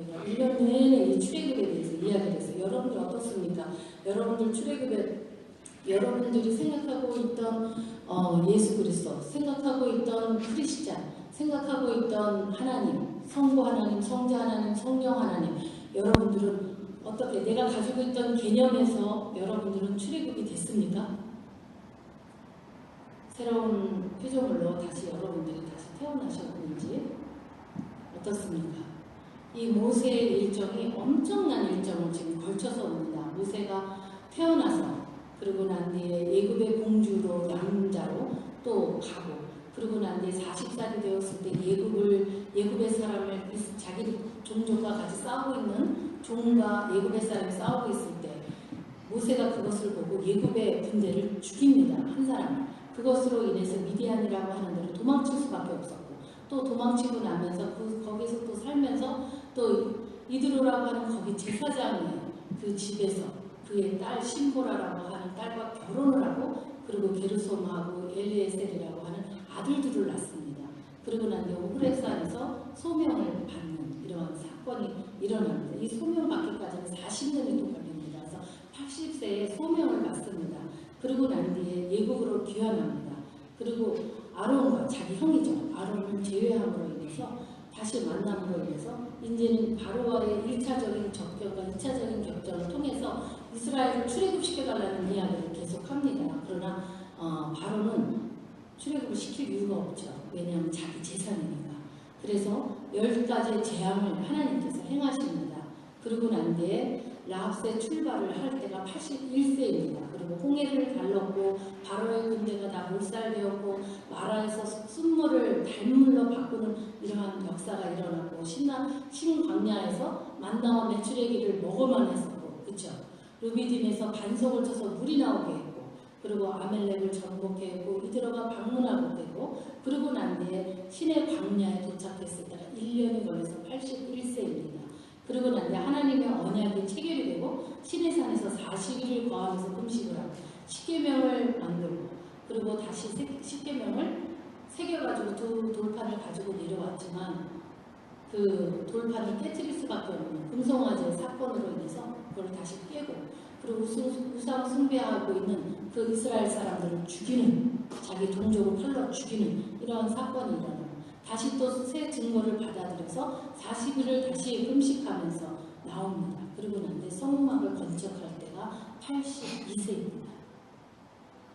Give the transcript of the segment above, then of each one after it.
저희가 1년 내내 이 출애굽에 대해서 이야기를 했어요. 여러분들 어떻습니까? 여러분들 출애굽에 여러분들이 생각하고 있던 예수 그리스도, 생각하고 있던 크리스찬, 생각하고 있던 하나님, 성부 하나님, 성자 하나님, 성령 하나님, 여러분들은 어떻게 내가 가지고 있던 개념에서 여러분들은 출애굽이 됐습니까? 새로운 피조물로 다시 여러분들이 다시 태어나셨는지 어떻습니까? 이 모세의 일정이 엄청난 일정을 지금 걸쳐서 옵니다. 모세가 태어나서 그리고 난 뒤에 예굽의 공주로 남자로 또 가고 그리고 난 뒤에 40살이 되었을 때 예굽의 사람을 자기 종족과 같이 싸우고 있는 종과 예굽의 사람이 싸우고 있을 때 모세가 그것을 보고 예굽의 군대를 죽입니다. 한 사람을. 그것으로 인해서 미디안이라고 하는 데로 도망칠 수밖에 없었고 또 도망치고 나면서 거기서 또 살면서 또 이드로라고 하는 거기 제사장의 그 집에서 그의 딸 신보라라고 하는 딸과 결혼을 하고 그리고 게르솜하고 엘리에셀이라고 하는 아들들을 낳습니다. 그리고 난 뒤에 호렙산에서 소명을 받는 이러한 사건이 일어납니다. 이 소명 받기까지는 40년이 또 걸립니다. 그래서 80세에 소명을 받습니다. 그리고 난 뒤에 예국으로 귀환합니다. 그리고 아론과 자기 형이죠. 아론을 제외함으로 인해서 다시 만남으로 인해서 이제는 바로와의 1차적인 접견과 2차적인 격전을 통해서 이스라엘을 출애굽시켜달라는 이야기를 계속합니다. 그러나 바로는 출애굽을 시킬 이유가 없죠. 왜냐하면 자기 재산이니까. 그래서 10가지의 재앙을 하나님께서 행하십니다. 그리고 난 뒤에 라합스의 출발을 할 때가 81세입니다. 그리고 홍해를 갈랐고 바로의 군대가 다 몰살되었고 마라에서 순물을 달물로 바꾸는 이러한 역사가 일어났고 신광야에서 만나와 메추레기를 먹을만 했었고 그쵸? 루비딤에서 반석을 쳐서 물이 나오게 했고 그리고 아멜렉을 정복했고 이드로가 방문하고 되고 그리고 난 뒤에 신의 광야에 도착했을 때가 1년이 걸려서 81세입니다. 그리고 난 뒤에 하나님의 언약이 체결이 되고 신의 산에서 40일을 거하면서 금식을 하고 십계명을 만들고 그리고 다시 십계명을 새겨가지고 두 돌판을 가지고 내려왔지만 그 돌판을 깨뜨릴 수밖에 없는 금송아지 사건으로 인해서 그걸 다시 깨고 그리고 우상 숭배하고 있는 그 이스라엘 사람들을 죽이는 자기 동족을 팔러 죽이는 이러한 사건이 일어나고 다시 또 새 증거를 받아들여서 40일을 다시 금식하면서 나옵니다. 그리고 난 뒤에 성막을 건축할 때가 82세입니다.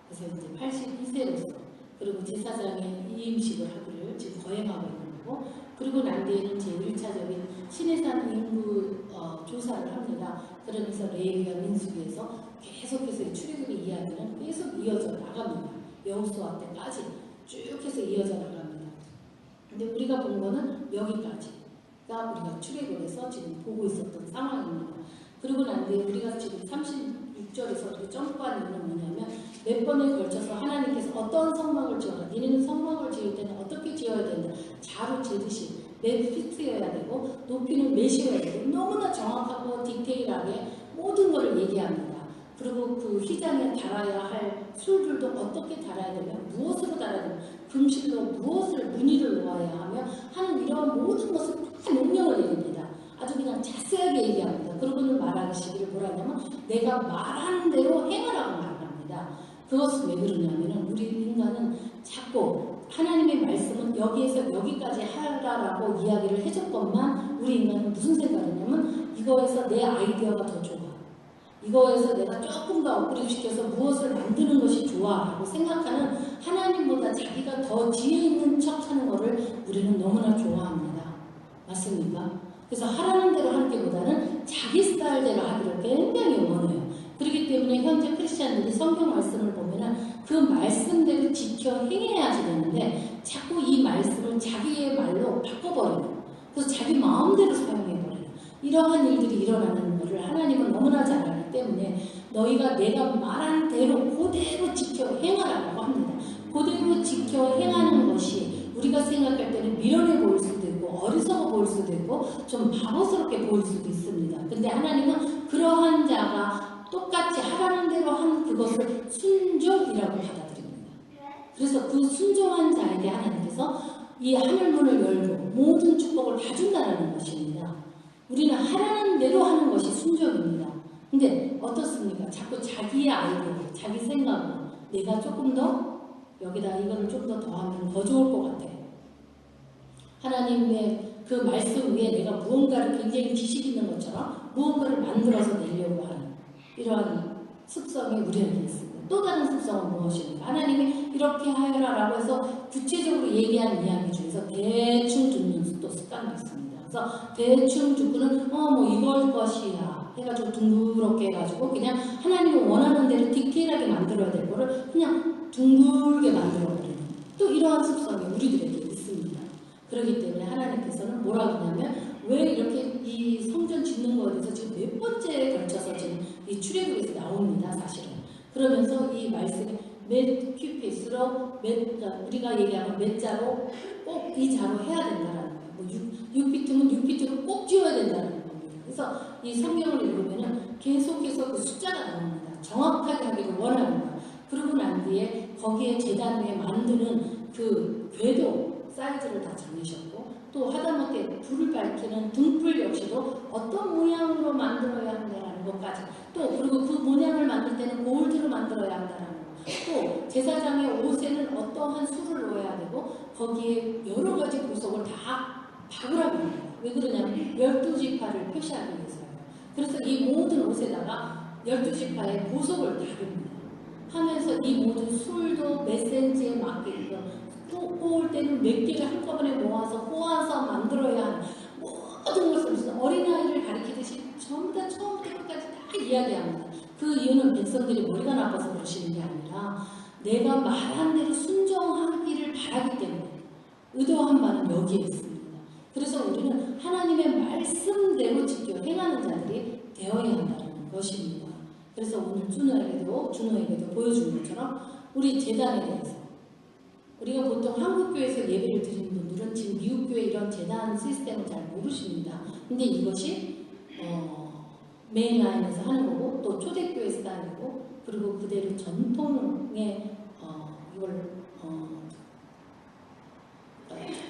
그래서 이제 82세로서 그리고 제사장의 이임식을 하기를 지금 거행하고 있는 거고 그리고 난 뒤에는 제1차적인 시내산 인구 조사를 합니다. 그러면서 레위와 민수기에서 계속해서 출애굽의 이야기는 계속 이어져 나갑니다. 여호수아 때까지 쭉 해서 이어져 나갑니다. 근데 우리가 본 거는 여기까지가 우리가 출애굽에서 지금 보고 있었던 상황입니다. 그리고 난 뒤에 우리가 지금 36절에서 점프한 이유는 뭐냐면 몇 번에 걸쳐서 하나님께서 어떤 성막을 지어라. 니네는 성막을 지을 때는 어떻게 지어야 된다. 자로 지듯이 몇 피트여야 되고 높이는 몇이어야 되고 너무나 정확하고 디테일하게 모든 것을 얘기합니다. 그리고 그 휘장에 달아야 할 술들도 어떻게 달아야 되며 무엇으로 달아야 되며 금실로 무엇을 무늬를 놓아야 하며 하는 이런 모든 것을 다 명령을 내립니다. 아주 그냥 자세하게 얘기합니다. 그러고는 말하시기를 뭐라 하냐면 내가 말하는 대로 행하라고 말합니다. 그것은 왜 그러냐면 우리 인간은 자꾸 하나님의 말씀은 여기에서 여기까지 하라라고 이야기를 해줬건만 우리 인간은 무슨 생각이냐면 이거에서 내 아이디어가 더 좋아. 이거에서 내가 조금 더 업그레이드 시켜서 무엇을 만드는 것이 좋아 라고 생각하는 하나님보다 자기가 더 지혜 있는 척 하는 것을 우리는 너무나 좋아합니다. 맞습니까? 그래서 하라는 대로 하는 게보다는 자기 스타일대로 하기를 굉장히 원해요. 그렇기 때문에 현재 크리스찬들이 성경 말씀을 보면은 그 말씀대로 지켜 행해야지 되는데 자꾸 이 말씀을 자기의 말로 바꿔버려요. 그래서 자기 마음대로 사용해버려요. 이러한 일들이 일어나는 것을 하나님은 너무나 잘 알기 때문에 너희가 내가 말한 대로 그대로 지켜 행하라고 합니다. 그대로 지켜 행하는 것이 우리가 생각할 때는 미련해 보일 수도 있고 어리석어 보일 수도 있고 좀 바보스럽게 보일 수도 있습니다. 근데 하나님은 그러한 자가 똑같이 하라는 대로 한 그것을 순종이라고 받아들입니다. 그래서 그 순종한 자에게 하나님께서 이 하늘문을 열고 모든 축복을 다 준다는 것입니다. 우리는 하라는 대로 하는 것이 순종입니다. 근데 어떻습니까? 자꾸 자기의 아이디어, 자기 생각으로 내가 조금 더 여기다 이거를 좀 더 더하면 더 좋을 것 같아. 하나님의 그 말씀 위에 내가 무언가를 굉장히 지식 있는 것처럼 무언가를 만들어서 내려고 하는 이러한 습성이 우리에게 있습니다. 또 다른 습성은 무엇입니까? 하나님이 이렇게 하여라라고 해서 구체적으로 얘기한 이야기 중에서 대충 듣는 또 습관도 있습니다. 그래서 대충 듣고는 뭐 이걸 것이야 해가지고 둥그렇게 해가지고 그냥 하나님이 원하는 대로 디테일하게 만들어야 될 거를 그냥 둥글게 만들어버리는 또 이러한 습성이 우리들에게 있습니다. 그렇기 때문에 하나님께서는 뭐라고 하냐면 왜 이렇게 이 성전 짓는 거에 대해서 지금 몇 번째에 걸쳐서 지금 이 출애굽에서 나옵니다. 사실은. 그러면서 이 말씀이 몇 큐피스로 우리가 얘기하면 몇 자로 꼭 이 자로 해야 된다라는 거예요. 뭐 6피트면 6피트로 꼭 지어야 된다는 겁니다. 그래서 이 성경을 읽으면은 계속해서 그 숫자가 나옵니다. 정확하게 하기를 원하는 거예요. 그러고 난 뒤에 거기에 제단 위에 만드는 그 궤도 사이즈를 다 정하셨고 또 하다못해 불을 밝히는 등불 역시도 어떤 모양으로 만들어야 한다는 것까지 또 그리고 그 모양을 만들 때는 골드로 만들어야 한다는 것 또 제사장의 옷에는 어떠한 수를 넣어야 되고 거기에 여러 가지 보석을 다 박으라고 합니다. 왜 그러냐면 12지파를 표시하기 위해서요. 그래서 이 모든 옷에다가 12지파의 보석을 다릅니다. 하면서 이 모든 술도 몇 센치에 맞게끔 꼬을 때는 몇 개를 한꺼번에 모아서 만들어야 하는 모든 것을 어린아이를 가리키듯이 전부 다 처음부터 끝까지 다 이야기합니다. 그 이유는 백성들이 머리가 나빠서 그러시는 게 아니라 내가 말한 대로 순종하기를 바라기 때문에 의도한 바는 여기에 있습니다. 그래서 우리는 하나님의 말씀대로 지켜 행하는 자들이 되어야 한다는 것입니다. 그래서 오늘 준호에게도 보여준 것처럼 우리 제단에 대해서 우리가 보통 한국교회에서 예배를 드리는 분들은 지금 미국교회 이런 제단 시스템을 잘 모르십니다. 근데 이것이 메인라인에서 하는 거고 또 초대교회에서 하는 거고 그리고 그대로 전통의 이걸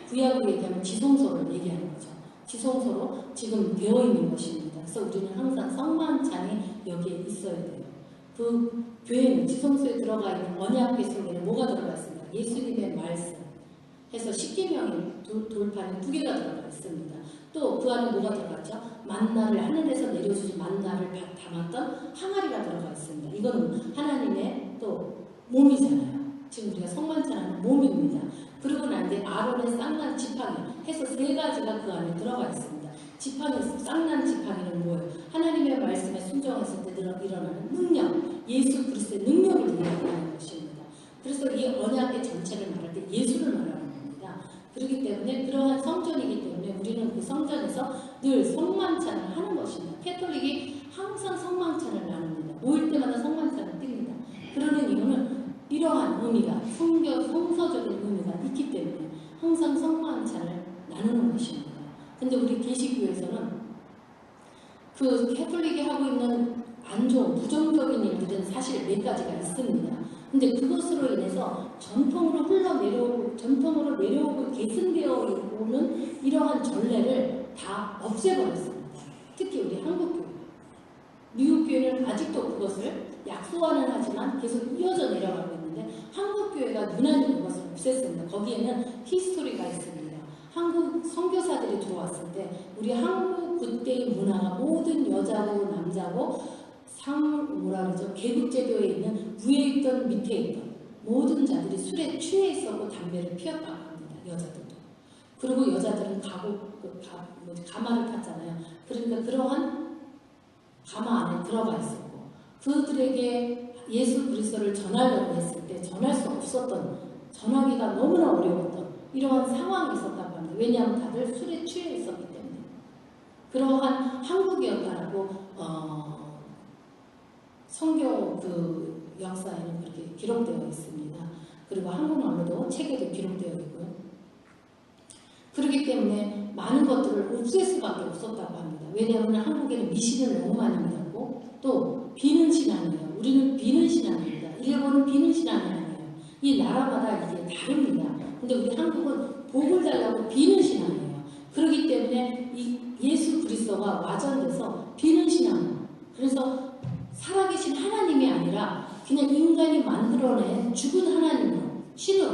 구약으로 얘기하면 지성소를 얘기하는 거죠. 지성소로 지금 되어 있는 것입니다. 그래서 우리는 항상 성만찬이 여기에 있어야 돼요. 그 교회는 지성소에 들어가 있는 언약궤 속에는 뭐가 들어가 있습니까? 예수님의 말씀 해서 십계명의 돌판이 2개가 들어가 있습니다. 또 그 안에 뭐가 들어갔죠? 만나를 하늘에서 내려주신 만나를 담았던 항아리가 들어가 있습니다. 이거는 하나님의 또 몸이잖아요. 지금 우리가 성만찬하는 몸입니다. 그러고 난 뒤에 아론의 쌍난 지팡이 해서 3가지가 그 안에 들어가 있습니다. 쌍난 지팡이는 뭐예요? 하나님의 말씀에 순종했을 때 일어나는 능력, 예수 그리스도의 능력을 이야기하는 것입니다. 그래서 이 언약의 전체를 말할 때 예수를 말하는 겁니다. 그렇기 때문에 그러한 성전이기 때문에 우리는 그 성전에서 늘 성만찬을 하는 것입니다. 캐톨릭이 항상 성만찬을 나눕니다. 모일 때마다 성만찬을 띱니다. 그러는 이유는 이러한 의미가 성서적인 의미가 있기 때문에 항상 성만찬을 나누는 것입니다. 근데 우리 계시교에서는 그 캐톨릭이 하고 있는 안 좋은 부정적인 일들은 사실 몇 가지가 있습니다. 근데 그것으로 인해서 전통으로 내려오고 계승되어 오는 이러한 전례를 다 없애버렸습니다. 특히 우리 한국교회. 미국교회는 아직도 그것을 약소화는 하지만 계속 이어져 내려가고 있는데 한국교회가 유난히 그것을 없앴습니다. 거기에는 히스토리가 있습니다. 한국 선교사들이 들어왔을 때 우리 한국 그때의 문화가 모든 여자고 남자고 계급제도에 있는 위에 있던 밑에 있던 모든 자들이 술에 취해 있었고 담배를 피웠다고 합니다. 여자들도. 그리고 여자들은 가마를 탔잖아요. 그러니까 그러한 가마 안에 들어가 있었고 그들에게 예수 그리스도를 전하려고 했을 때 전할 수 없었던 전하기가 너무나 어려웠던 이러한 상황이 있었다고 합니다. 왜냐하면 다들 술에 취해 있었기 때문에. 그러한 한국이었다라고 성경 그 역사에는 그렇게 기록되어 있습니다. 그리고 한국말로도 책에도 기록되어 있고요. 그렇기 때문에 많은 것들을 없앨 수밖에 없었다고 합니다. 왜냐하면 한국에는 미신을 너무 많이 믿었고 또 비는 신앙이에요. 우리는 비는 신앙입니다. 일본은 비는 신앙이 아니에요. 이 나라마다 이게 다릅니다. 근데 우리 한국은 복을 달라고 비는 신앙이에요. 그렇기 때문에 이 예수 그리스도 그리스도가 와전돼서 비는 신앙. 그래서 살아계신 하나님이 아니라 그냥 인간이 만들어낸 죽은 하나님으로, 신으로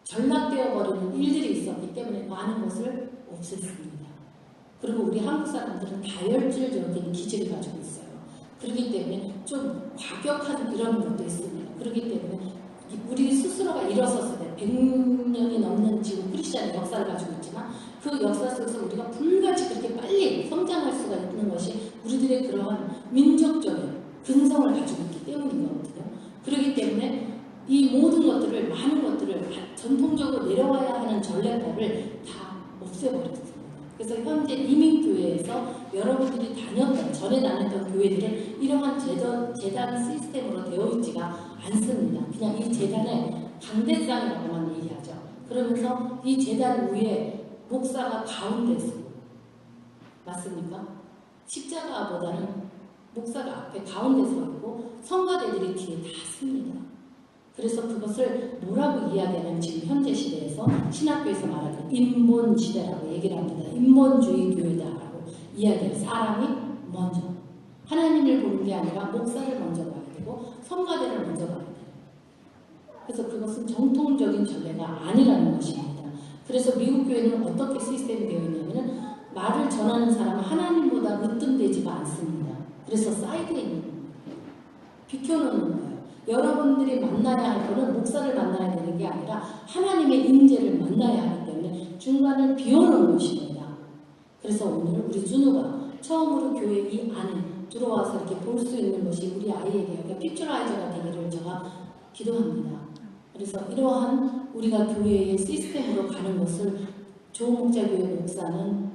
전락되어 버리는 일들이 있었기 때문에 많은 것을 없앴습니다. 그리고 우리 한국 사람들은 다혈질적인 기질을 가지고 있어요. 그렇기 때문에 좀 과격한 그런 것도 있습니다. 그렇기 때문에 우리 스스로가 일어섰을 때 100년이 넘는 지금 크리스찬의 역사를 가지고 있지만 그 역사 속에서 우리가 불같이 그렇게 빨리 성장할 수가 있는 것이 우리들의 그러한 민족적인 근성을 가지고 있기 때문인 거거든요. 그렇기 때문에 이 모든 것들을, 많은 것들을 전통적으로 내려와야 하는 전례법을 다 없애버렸습니다. 그래서 현재 이민교회에서 여러분들이 다녔던, 전에 다녔던 교회들은 이러한 재단 시스템으로 되어 있지가 않습니다. 그냥 이 재단의 강대상이라고만 얘기하죠. 그러면서 이 재단 위에 목사가 가운데 서고, 맞습니까? 십자가보다는 목사가 앞에 가운데 서 있고 성가대들이 뒤에 다 씁니다. 그래서 그것을 뭐라고 이야기하냐면 지금 현재 시대에서 신학교에서 말하는 인본 시대라고 얘기를 합니다. 인본주의 교회다라고 이야기해요. 사람이 먼저 하나님을 보는 게 아니라 목사를 먼저 봐야 되고 성가대를 먼저 봐야 돼요. 그래서 그것은 정통적인 전례가 아니라는 것입니다. 그래서 미국 교회는 어떻게 시스템이 되어 있냐면 말을 전하는 사람은 하나님보다 으뜸되지가 않습니다. 그래서 사이드에 있는 거예요. 비켜놓는 거예요. 여러분들이 만나야 할 거는 목사를 만나야 되는 게 아니라 하나님의 임재를 만나야 하기 때문에 중간을 비워놓은 것입니다. 그래서 오늘 우리 준우가 처음으로 교회 이 안에 들어와서 이렇게 볼 수 있는 것이 우리 아이에게 피처라이저가 되기를 제가 기도합니다. 그래서 이러한 우리가 교회의 시스템으로 가는 것을 조목자교회 목사는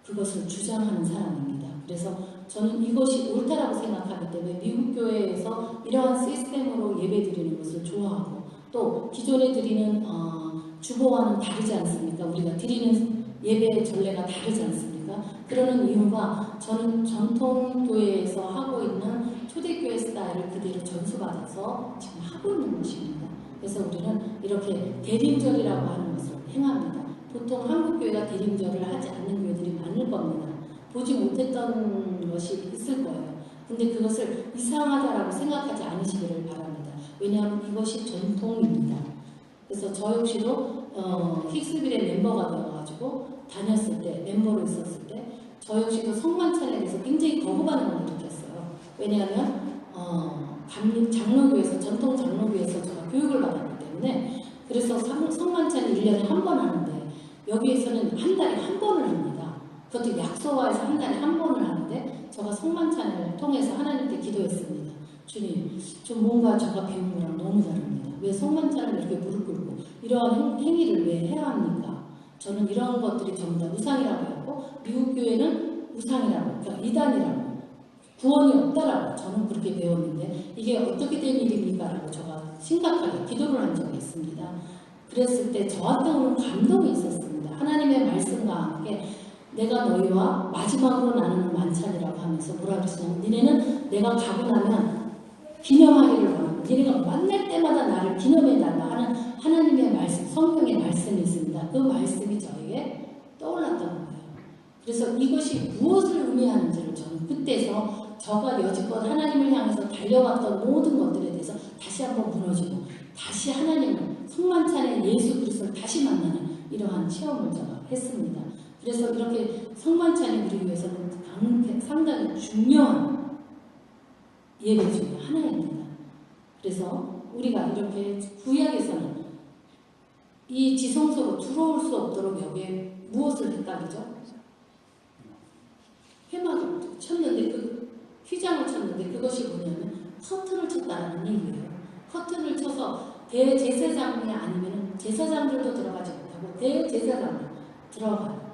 그것을 주장하는 사람입니다. 그래서 저는 이것이 옳다라고 생각하기 때문에 미국 교회에서 이러한 시스템으로 예배 드리는 것을 좋아하고 또 기존에 드리는 주보와는 다르지 않습니까? 우리가 드리는 예배 전례가 다르지 않습니까? 그러는 이유가 저는 전통교회에서 하고 있는 초대교회 스타일을 그대로 전수받아서 지금 하고 있는 것입니다. 그래서 우리는 이렇게 대림절이라고 하는 것을 행합니다. 보통 한국교회가 대림절을 하지 않는 교회들이 많을 겁니다. 보지 못했던 것이 있을 거예요. 근데 그것을 이상하다라고 생각하지 않으시기를 바랍니다. 왜냐하면 이것이 전통입니다. 그래서 저 역시도 힉스빌의 멤버가 되어가지고 다녔을 때, 멤버로 있었을 때 저 역시도 성만찬에 대해서 굉장히 거부반응을 일으켰어요. 왜냐하면 장로교에서, 전통 장로교에서 제가 교육을 받았기 때문에 그래서 성만찬을 1년에 한 번 하는데 여기에서는 한 달에 한 번을 합니다. 그것도 약소화해서 한 달에 한 번을 하는데 제가 성만찬을 통해서 하나님께 기도했습니다. 주님, 좀 뭔가 제가 배운 거랑 너무 다릅니다. 왜 성만찬을 이렇게 무릎 꿇고 이러한 행위를 왜 해야 합니까? 저는 이런 것들이 전부 다 우상이라고 했고 미국 교회는 우상이라고, 그러니까 이단이라고, 구원이 없다라고 저는 그렇게 배웠는데 이게 어떻게 된 일입니까? 라고 제가 심각하게 기도를 한 적이 있습니다. 그랬을 때 저한테 오는 감동이 있었습니다. 하나님의 말씀과 함께 내가 너희와 마지막으로 나누는 만찬이라고 하면서 뭐라 그러시냐면 니네는 내가 가고 나면 기념하기를 원하고 니네가 만날 때마다 나를 기념해달라 하는 하나님의 말씀, 성경의 말씀이 있습니다. 그 말씀이 저에게 떠올랐던 거예요. 그래서 이것이 무엇을 의미하는지를 저는 그때서 저가 여지껏 하나님을 향해서 달려왔던 모든 것들에 대해서 다시 한번 무너지고 다시 하나님을, 성만찬의 예수 그리스도를 다시 만나는 이러한 체험을 제가 했습니다. 그래서 이렇게 성만찬이 우리 교회에서는 상당히 중요한 예배 중에 하나입니다. 그래서 우리가 이렇게 구약에서는 이 지성소로 들어올 수 없도록 여기에 무엇을 했다 그죠? 회막을 쳤는데 휘장을 쳤는데 그것이 뭐냐면 커튼을 쳤다는 얘기예요. 커튼을 쳐서 대제사장이 아니면 제사장들도 들어가지 못하고 대제사장을 들어가요.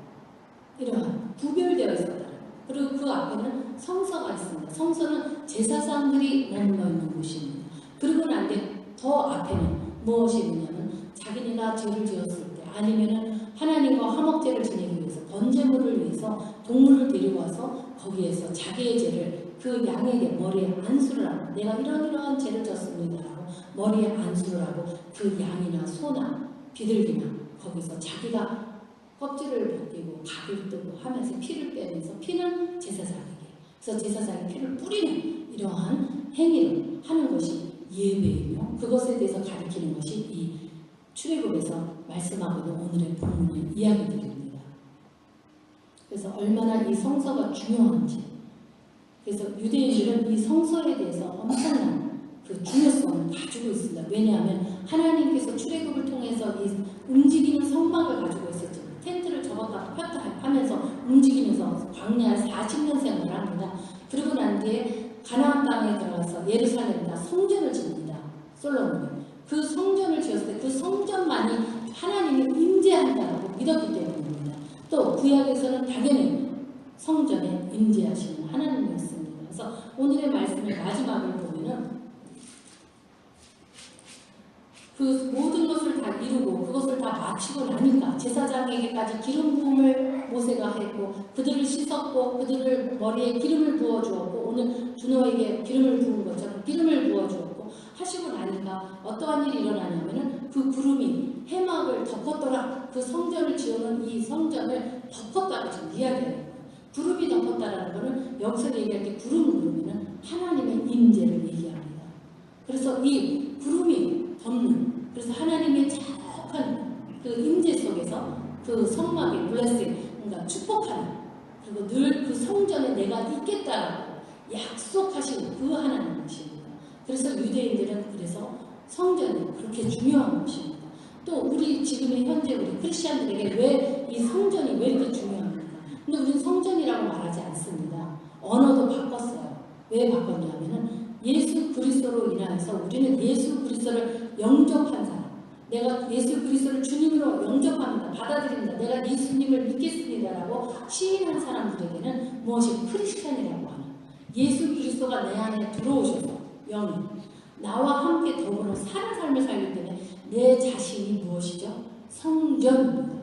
이러한 구별되어 있었다. 그리고 그 앞에는 성서가 있습니다. 성서는 제사장들이 머물러 있는 곳입니다. 그리고 난 뒤에 더 앞에는 무엇이 있냐면 자기네가 죄를 지었을 때 아니면은 하나님과 화목제를 지내기 위해서 번제물을 위해서 동물을 데리고 와서 거기에서 자기의 죄를 그 양에게 머리에 안수를 하고 내가 이러한 죄를 졌습니다 하고 머리에 안수를 하고 그 양이나 소나 비둘기나 거기서 자기가 껍질을 벗기고 각을 뜨고 하면서 피를 빼면서 피는 제사장에게, 그래서 제사장이 피를 뿌리는 이러한 행위를 하는 것이 예배이며 그것에 대해서 가리키는 것이 이 출애굽에서 말씀하고 있는 오늘의 본문의 이야기들입니다. 그래서 얼마나 이 성서가 중요한지, 그래서 유대인들은 이 성서에 대해서 엄청난 그 중요성을 가지고 있습니다. 왜냐하면 하나님께서 출애굽을 통해서 이 움직이는 성막을 가지고 있었죠. 텐트를 접었다 폈다 하면서 움직이면서 광야에 40년 생활을 합니다. 그러고 난 뒤에 가나안 땅에 들어가서 예루살렘에다 성전을 지습니다. 솔로몬이. 그 성전을 지었을 때 그 성전만이 하나님이 임재한다고 믿었기 때문입니다. 또 구약에서는 당연히 성전에 임재하시는 하나님이었습니다. 그래서 오늘의 말씀의 마지막을 보면은 그 모든 것을 다 이루고 그것을 다 마치고 나니까 제사장에게까지 기름 부음을 모세가 했고 그들을 씻었고 그들을 머리에 기름을 부어주었고 오늘 준호에게 기름을 부은 것처럼 기름을 부어주었고 하시고 나니까 어떠한 일이 일어나냐면은 그 구름이 해막을 덮었더라. 그 성전을 지어놓은 이 성전을 덮었다고 지금 이야기해요. 구름이 덮었다라는 것은 여기서 얘기할 때 구름은 하나님의 임재를 얘기합니다. 그래서 이 구름이 덮는, 그래서 하나님의 자욱한 그 임재 속에서 그 성막의 블레싱, 그러니까 축복하는, 그리고 늘 그 성전에 내가 있겠다라고 약속하신 그 하나님이십니다. 그래서 유대인들은 그래서 성전이 그렇게 중요한 것입니다. 또 우리 지금의 현재 우리 크리스천들에게 왜 이 성전이 왜 이렇게 중요합니까? 근데 우리는 성전이라고 말하지 않습니다. 언어도 바꿨어요. 왜 바꿨냐면은 예수 그리스도로 인하여서 우리는 예수 그리스도를 영접한 사람, 내가 예수 그리스도를 주님으로 영접합니다. 받아들입니다. 내가 예수님을 믿겠습니다라고 시인한 사람들에게는 무엇이 크리스천이라고 하는, 예수 그리스도가 내 안에 들어오셔서 영이 나와 함께 더불어 사는 삶을 살기 때문에 내 자신이 무엇이죠? 성전입니다.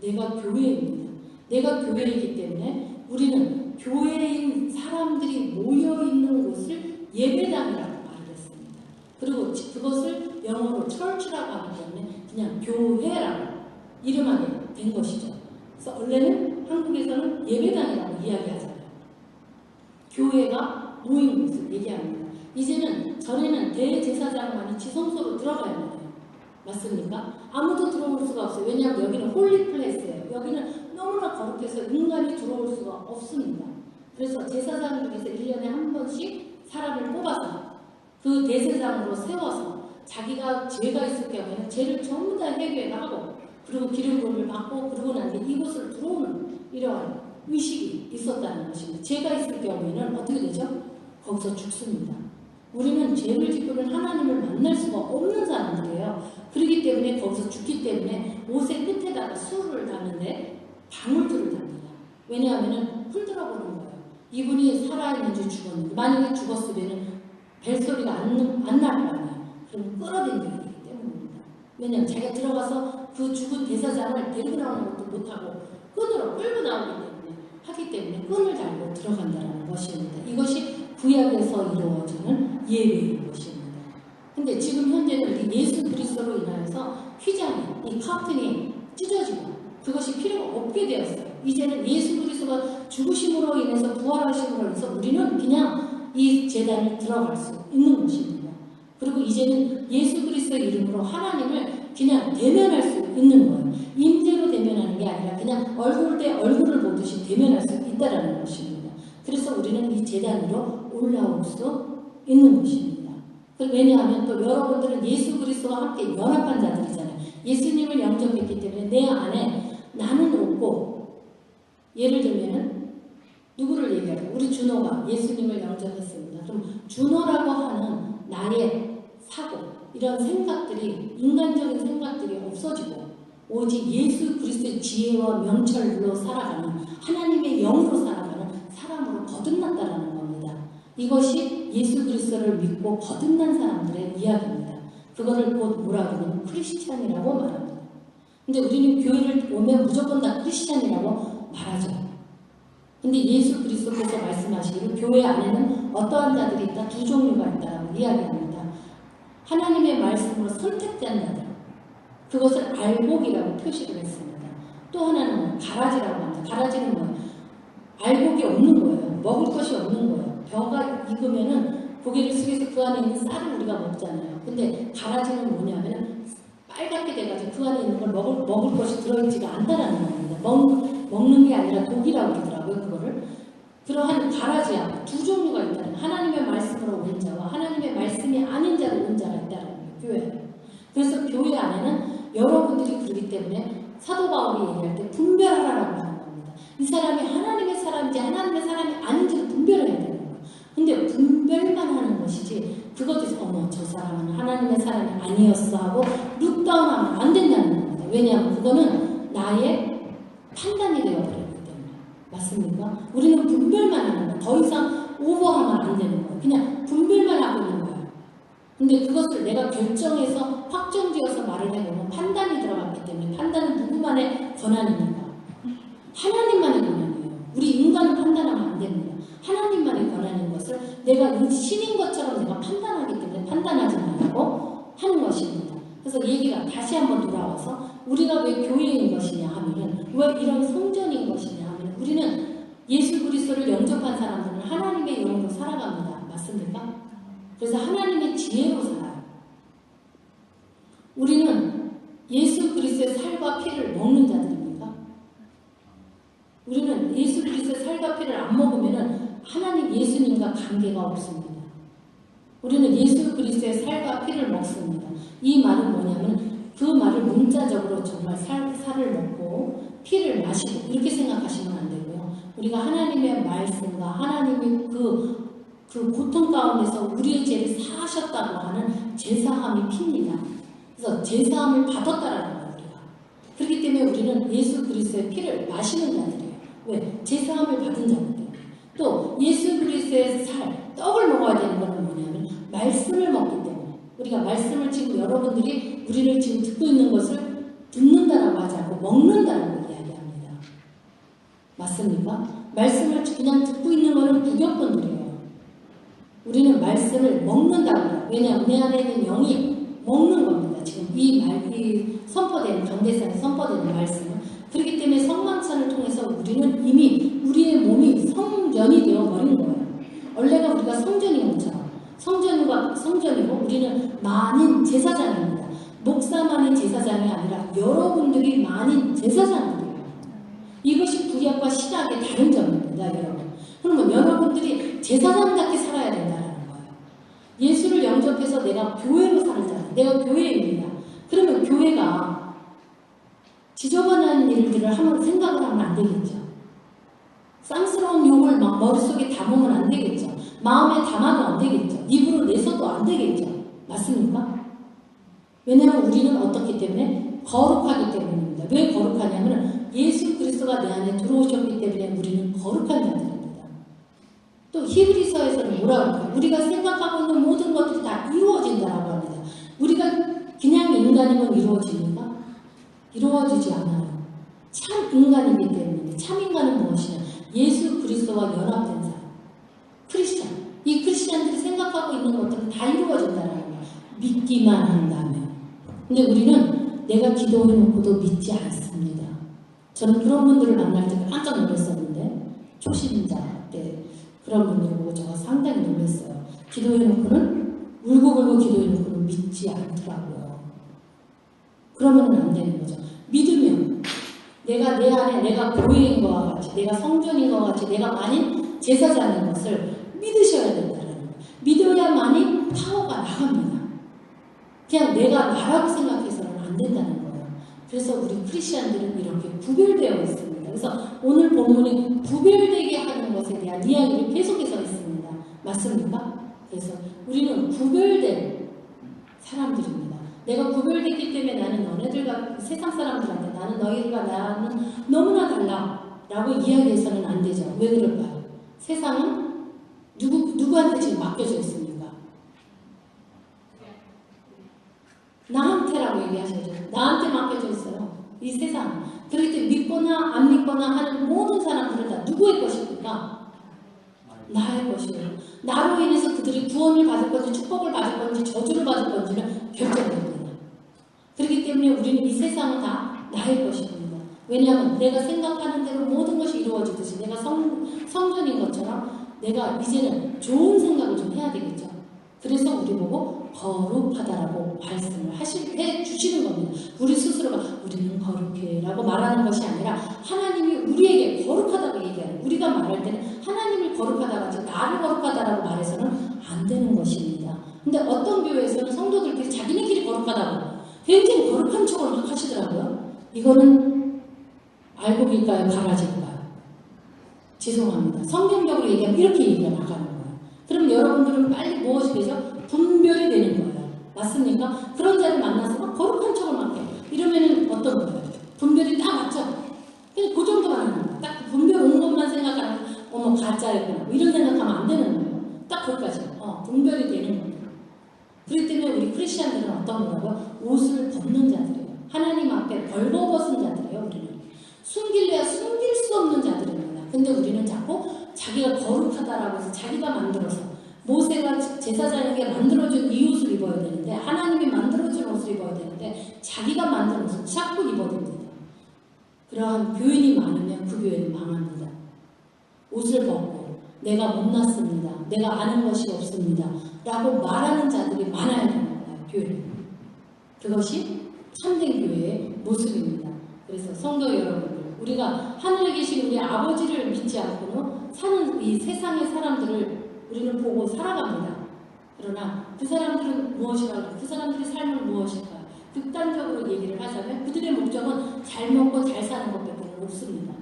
내가 교회입니다. 내가 교회이기 때문에 우리는 교회인 사람들이 모여있는 곳을 예배당이라고 말을 했습니다. 그리고 그것을 영어로 철치라고 하기 때문에 그냥 교회라고 이름하게 된 것이죠. 그래서 원래는 한국에서는 예배당이라고 이야기하잖아요. 교회가 모인 곳을 얘기합니다. 이제는 전에는 대제사장만이 지성소로 들어가야 해요. 맞습니까? 아무도 들어올 수가 없어요. 왜냐하면 여기는 홀리 플레이스예요. 여기는 너무나 거룩해서 인간이 들어올 수가 없습니다. 그래서 제사장 중에서 1년에 한 번씩 사람을 뽑아서 그 대제사장으로 세워서 자기가 죄가 있을 경우에는 죄를 전부 다 해결하고 그리고 기름 부음을 받고 그러고 난 뒤에 이곳을 들어오는 이러한 의식이 있었다는 것입니다. 죄가 있을 경우에는 어떻게 되죠? 거기서 죽습니다. 우리는 죄를 짓고는 하나님을 만날 수가 없는 사람들이에요. 그렇기 때문에 거기서 죽기 때문에 옷의 끝에다가 수를 담는데 방울들을 답니다. 왜냐하면 흔들어 보는 거예요. 이분이 살아있는지 죽었는지. 만약에 죽었으면 벨소리가 안 날 거 아니에요. 그럼 끌어당기게 되기 때문입니다. 왜냐하면 자기가 들어가서 그 죽은 대사장을 데리고 나오는 것도 못하고 끈으로 끌고 나오기 때문에 하기 때문에 끈을 달고 들어간다는 것입니다. 이것이 구약에서 이루어지는 예배인 것입니다. 근데 지금 현재는 우리 예수 그리스도로 인하여서 휘장이, 이 커튼이 찢어지고 그것이 필요가 없게 되었어요. 이제는 예수 그리스도가 죽으심으로 인해서 부활하심으로 인해서 우리는 그냥 이 제단을 들어갈 수 있는 것입니다. 그리고 이제는 예수 그리스도의 이름으로 하나님을 그냥 대면할 수 있는 거예요. 임재로 대면하는 게 아니라 그냥 얼굴 대 얼굴을 보듯이 대면할 수 있다는 것입니다. 그래서 우리는 이 제단 위로 올라올 수 있는 것입니다. 왜냐하면 또 여러분들은 예수 그리스도와 함께 연합한 자들이잖아요. 예수님을 영접했기 때문에 내 안에 나는 없고, 예를 들면은 누구를 얘기할까요? 우리 준호가 예수님을 영접했습니다. 그럼 준호라고 하는 나의 사고, 이런 생각들이, 인간적인 생각들이 없어지고 오직 예수 그리스도의 지혜와 명철로 살아가는, 하나님의 영으로 살아가는 사람으로 거듭났다는 겁니다. 이것이 예수 그리스도를 믿고 거듭난 사람들의 이야기입니다. 그거를 곧 뭐라고 하면 크리스찬이라고 말합니다. 근데 우리는 교회를 오면 무조건 다 크리스찬이라고 말하죠. 근데 예수 그리스도께서 말씀하시기를 교회 안에는 어떠한 자들이 있다, 두 종류가 있다라고 이야기합니다. 하나님의 말씀으로 선택된 자들, 그것을 알복이라고 표시를 했습니다. 또 하나는 뭐 가라지라고 합니다. 가라지는 뭐예요? 알곡이 없는 거예요. 먹을 것이 없는 거예요. 벼가 익으면은 고개를 숙여서 그 안에 있는 쌀을 우리가 먹잖아요. 근데 가라지는 뭐냐면은 빨갛게 돼가지고 그 안에 있는 걸 먹을 것이 들어있지가 않다라는 겁니다. 먹는 게 아니라 독이라고 그러더라고요, 그거를. 그러한 가라지하고 두 종류가 있다는, 하나님의 말씀으로 온 자와 하나님의 말씀이 아닌 자로 온 자가 있다는 거예요, 교회. 그래서 교회 안에는 여러분들이 그러기 때문에 사도 바울이 얘기할 때 분별하라고 하는 겁니다. 이 사람이 하나님의 사람인지 하나님의 사람이 아닌지를 분별해야 되는 거예요. 근데 분별만 하는 것이지 그것도 어머 저 사람은 하나님의 사람이 아니었어 하고 룩다운하면 안 된다는 겁니다. 왜냐하면 그거는 나의 판단이 되어버리기 때문에. 맞습니까? 우리는 분별만 하는 거예요. 더 이상 오버하면 안 되는 거예요. 그냥 분별만 하고 있는 거예요. 근데 그것을 내가 결정해서 확정지어서 말을 해보면 판단이 들어갔기 때문에, 판단은 누구만의 권한입니까? 하나님만의 권한이에요. 우리 인간은 판단하면 안 됩니다. 하나님만의 권한인 것을 내가 신인 것처럼 내가 판단하기 때문에 판단하지 말라고 하는 것입니다. 그래서 얘기가 다시 한번 돌아와서 우리가 왜 교회인 것이냐 하면은, 왜 이런 성전인 것이냐 하면은, 우리는 예수 그리스도를 영접한 사람들은 하나님의 영으로 살아갑니다. 맞습니까? 그래서 하나님의 지혜로 살아요. 우리는 예수 그리스도의 살과 피를 먹는 자들입니까? 우리는 예수 그리스도의 살과 피를 안 먹으면 하나님 예수님과 관계가 없습니다. 우리는 예수 그리스도의 살과 피를 먹습니다. 이 말은 뭐냐면 그 말을 문자적으로 정말 살을 먹고 피를 마시고 이렇게 생각하시면 안 되고요. 우리가 하나님의 말씀과 하나님의 그 고통 가운데서 우리의 죄를 사하셨다고 하는 제사함이 핍니다. 그래서 제사함을 받았다라는 거예요, 우리가. 그렇기 때문에 우리는 예수 그리스도의 피를 마시는 자들이에요. 왜? 제사함을 받은 자들 때문에. 또 예수 그리스도의 떡을 먹어야 되는 건 뭐냐면 말씀을 먹기 때문에. 우리가 말씀을 지금 여러분들이 우리를 지금 듣고 있는 것을 듣는다라고 하지 않고 먹는다라고 이야기합니다. 맞습니까? 말씀을 그냥 듣고 있는 거는 부격분들이에요. 우리는 말씀을 먹는다고 해요. 왜냐하면 내 안에 있는 영이 먹는 겁니다. 지금 이 선포되는, 강대상에 선포되는 말씀은. 그렇기 때문에 성만찬을 통해서 우리는 이미 우리의 몸이 성전이 되어버린 거예요. 원래가 우리가 성전인 것처럼. 성전이고 우리는 만인 제사장입니다. 목사만이 제사장이 아니라 여러분들이 만인 제사장들이에요. 이것이 구약과 신약의 다른 점입니다, 여러분. 그러면 여러분들이 제사장답게 살아야 된다는 거예요. 예수를 영접해서 내가 교회로 살잖아. 내가 교회입니다. 그러면 교회가 지저분한 일들을 한번 생각을 하면 안 되겠죠. 쌍스러운 욕을 막 머릿속에 담으면 안 되겠죠. 마음에 담아도 안 되겠죠. 입으로 내서도 안 되겠죠. 맞습니까? 왜냐하면 우리는 어떻기 때문에? 거룩하기 때문입니다. 왜 거룩하냐면 예수 그리스도가 내 안에 들어오셨기 때문에 우리는 거룩한 자들입니다. 또 히브리서에서는 뭐라고 할까요? 우리가 생각하고 있는 모든 것들이 다 이루어진다라고 합니다. 우리가 그냥 인간이면 이루어집니까? 이루어지지 않아요. 참 인간이기 때문에. 참 인간은 무엇이냐? 예수 그리스도와 연합된 사람. 크리스찬. 이 크리스찬들이 생각하고 있는 것들은 다 이루어진다라는 거예요. 믿기만 한다면. 근데 우리는 내가 기도해놓고도 믿지 않습니다. 저는 그런 분들을 만날 때 깜짝 놀랐었는데, 초신자 때 그런 분들을 보고 제가 상당히 놀랐어요. 기도해놓고는 울고불고 기도해놓고는 믿지 않더라고요. 그러면 안 되는 거죠. 믿으면 내가 내 안에 내가 교회인 것과 같이, 내가 성전인 것과 같이, 내가 만인 제사장인 것을 믿으셔야 된다는 거예요. 믿어야만이 파워가 나갑니다. 그냥 내가 나라고 생각해서는 안 된다는 거예요. 그래서 우리 크리스천들은 이렇게 구별되어 있습니다. 그래서 오늘 본문이 구별되게 하는 것에 대한 이야기를 계속해서 있습니다. 맞습니까? 그래서 우리는 구별된 사람들입니다. 내가 구별됐기 때문에 나는 너네들과 세상 사람들한테 나는 너희들과 나는 너무나 달라 라고 이야기해서는 안 되죠. 왜 그럴까요? 세상은 누구한테 지금 맡겨져 있습니까? 나한테라고 얘기하셔야죠. 나한테 맡겨져 있어요. 이 세상. 그렇기 때문에 믿거나 안 믿거나 하는 모든 사람들은 다 누구의 것입니까? 나의 것이에요. 나로 인해서 그들이 구원을 받을 건지 축복을 받을 건지 저주를 받을 건지는 결정됩니다. 그렇기 때문에 우리는 이 세상은 다 나의 것입니다. 왜냐하면 내가 생각하는 대로 모든 것이 이루어지듯이 내가 성전인 것처럼 내가 이제는 좋은 생각을 좀 해야 되겠죠. 그래서 우리 보고 거룩하다라고 말씀을 해 주시는 겁니다. 우리 스스로가 우리는 거룩해 라고 말하는 것이 아니라 하나님이 우리에게 거룩하다고 얘기하는, 우리가 말할 때는 하나님을 거룩하다가 나를 거룩하다라고 말해서는 안 되는 것입니다. 근데 어떤 교회에서는 성도들끼리 자기네끼리 거룩하다고 굉장히 거룩한 척을 막 하시더라고요. 이거는 알곡일까요? 가라지일까요? 죄송합니다. 성경적으로 얘기하면 이렇게 얘기가 나가는 거예요. 그럼 여러분들은 빨리 무엇이 되죠? 분별이 되는 거예요. 맞습니까? 그런 자를 만나서 막 거룩한 척을 막 해요. 이러면은 어떤 거예요? 분별이 딱 맞죠? 그냥 그 정도만 하는 거예요. 딱 분별 온 것만 생각하면 어머 가짜였구나 이런 생각하면 안 되는 거예요. 딱 거기까지 분별이 되는 거예요. 그렇기 때문에 우리 크리스찬들은 어떤 거라고요? 옷을 벗는 자들이에요. 하나님 앞에 벌거벗은 자들이에요. 우리는 숨길래야 숨길 수 없는 자들입니다. 근데 우리는 자꾸 자기가 거룩하다라고 해서 자기가 만들어서, 모세가 제사장에게 만들어준 이 옷을 입어야 되는데, 하나님이 만들어준 옷을 입어야 되는데 자기가 만든 옷을 자꾸 입어댑니다. 그러한 교인이 많으면 그 교회는 망합니다. 옷을 벗고 내가 못났습니다, 내가 아는 것이 없습니다 라고 말하는 자들이 많아야 되는 거예요. 교회는. 그것이 참된 교회의 모습입니다. 그래서 성도 여러분들, 우리가 하늘에 계신 우리 아버지를 믿지 않고는 사는 이 세상의 사람들을 우리는 보고 살아갑니다. 그러나 그 사람들은 무엇이라고, 그 사람들의 삶은 무엇일까요? 극단적으로 얘기를 하자면 그들의 목적은 잘 먹고 잘 사는 것밖에 없습니다.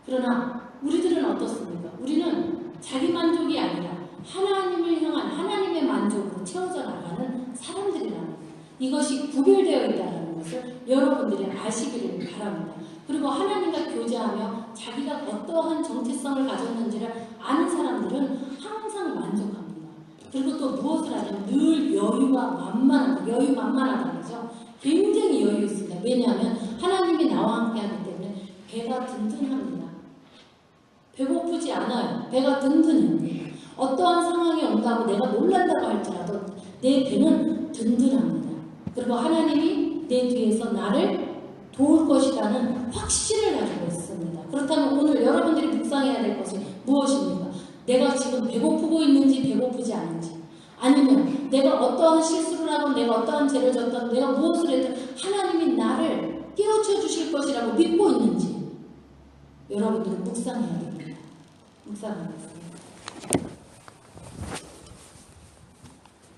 그러나 우리들은 어떻습니까? 우리는 자기 만족이 아니라 하나님을 향한 하나님의 만족으로 채워져 나가는 사람들이라는 거예요. 이것이 구별되어 있다는 것을 여러분들이 아시기를 바랍니다. 그리고 하나님과 교제하며 자기가 어떠한 정체성을 가졌는지를 아는 사람들은 항상 만족합니다. 그리고 또 무엇을 하냐면 늘 여유만만하다는 거죠. 굉장히 여유 있습니다. 왜냐하면 하나님이 나와 함께 하기 때문에 배가 든든합니다. 배고프지 않아요. 배가 든든합니다. 어떠한 상황이 온다고 내가 놀란다고 할지라도 내 배는 든든합니다. 그리고 하나님이 내 뒤에서 나를 도울 것이라는 확신을 가지고 있습니다. 그렇다면 오늘 여러분들이 묵상해야 될 것이 무엇입니까? 내가 지금 배고프고 있는지 배고프지 않은지, 아니면 내가 어떠한 실수를 하건 내가 어떠한 죄를 졌던 내가 무엇을 했든 하나님이 나를 깨우쳐 주실 것이라고 믿고 있는지 여러분들은 묵상해야 됩니다. 묵상하겠습니다.